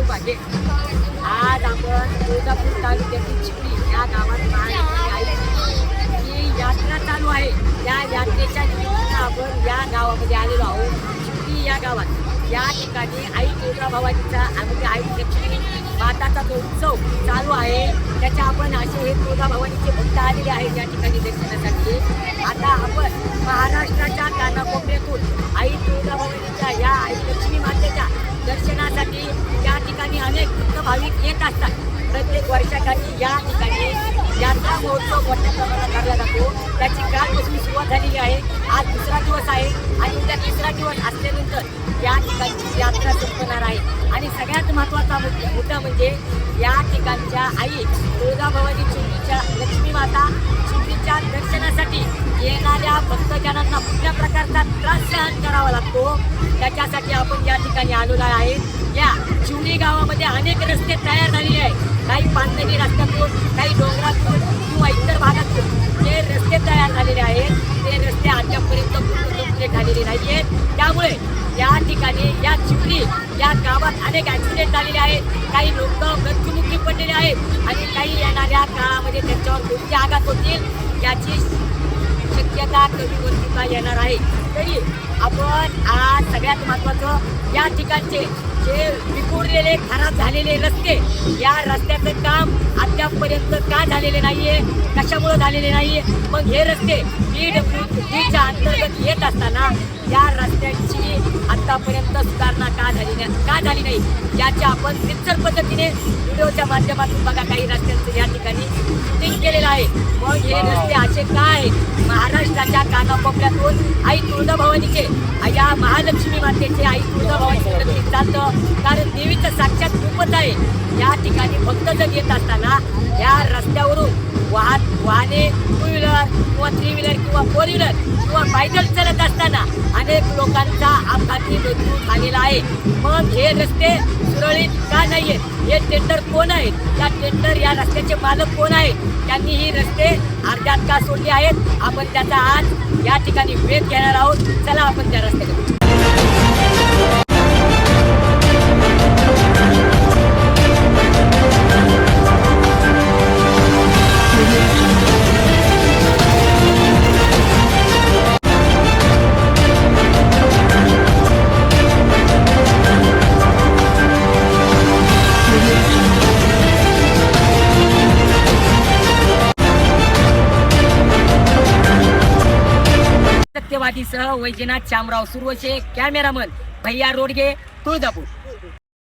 पाहिजे. आज आपण तुळजापूर तालुक्यातील चिखली या गावात ही यात्रा चालू आहे. या यात्रेच्या निमित्तानं आपण या गावामध्ये आलेलो आहोत. चिखली या गावात या ठिकाणी आई तुळजाभवानीचा म्हणजे आई लक्ष्मी माताचा जो उत्सव चालू आहे त्याच्या आपण असे हे तुळजाभवानीचे भक्त आलेले आहेत या ठिकाणी दर्शनासाठी. आता आपण महाराष्ट्राच्या कानाकोपऱ्यातून आई तुळजाभवानीच्या या आई लक्ष्मी मातेच्या दर्शनासाठी या ठिकाणी अनेक भक्त भाविक येत असतात. प्रत्येक वर्षाकाठी या ठिकाणी यात्रा महोत्सव मोठ्या प्रमाणात भरला जातो. त्याची कालपासून सुरुवात झालेली आहे. आज दुसरा दिवस आहे आणि उद्या तिसरा दिवस असल्यानंतर या ठिकाणची यात्रा संपणार आहे. आणि सगळ्यात महत्त्वाचा मुद्दा म्हणजे या ठिकाणच्या आई तुळजाभवानी चिखलीच्या लक्ष्मी माता चिखलीच्या दर्शनासाठी येणाऱ्या भक्तजनांना कुठल्या प्रकारचा त्रास सहन करावा लागतो त्याच्यासाठी आपण या ठिकाणी आलेलो आहे. या चिखली गावामध्ये अनेक रस्ते तयार झालेले आहेत. काही पांढरी रस्त्यातून, काही डोंगरातून किंवा इतर भागातून जे रस्ते तयार झालेले आहेत ते रस्ते अद्यापर्यंत पूर्ण झालेले नाही आहेत. त्यामुळे या ठिकाणी या चिखली या गावात अनेक ॲक्सिडेंट झालेले आहेत. काही लोक मृत्युमुखी पडलेले आहेत आणि काही येणाऱ्या काळामध्ये त्यांच्यावर कोणते आघात होतील याची शक्यता कमी होता येणार आहे. तरी आपण आज सगळ्यात महत्त्वाचं या ठिकाणचे जे विखुरलेले खराब झालेले रस्ते या रस्त्याचं काम अद्यापपर्यंत का झालेले नाही आहे, कशामुळे झालेले नाही आहे. मग हे रस्ते PWDच्या अंतर्गत येत असताना या रस्त्यांची आत्तापर्यंत सुधारणा का झाली नाही याची आपण निश्चित पद्धतीने व्हिडिओच्या माध्यमातून बघा काही रस्त्यांचं या ठिकाणी शूटिंग केलेलं आहे. मग हे रस्ते असे का आहेत? महाराष्ट्राच्या कानाकोपऱ्यातून आई तुळजाभवानीचे या महालक्ष्मी मातेचे आई तुळजाभवानी चालतं. कारण देवीचं साक्षात रूपच आहे. या ठिकाणी भक्तजन येत असताना या रस्त्यावरून वाहने टू व्हीलर किंवा थ्री व्हीलर किंवा फोर व्हीलर किंवा पायदल चालत असताना अनेक लोकांचा अपघाती मृत्यू झालेला आहे. मग हे रस्ते सुरळीत का नाही आहेत? हे टेंडर कोण आहेत? या टेंडर या रस्त्याचे मालक कोण आहेत? त्यांनी ही रस्ते अर्ध्यात का सोडले आहेत? आपण त्याचा आज या ठिकाणी भेट घेणार आहोत. चला आपण त्या रस्त्याकडे. सत्यवादीसह वैजनाथ शामराव सुरवशे, कॅमेरामन भैया रोडगे, तुळजापूर.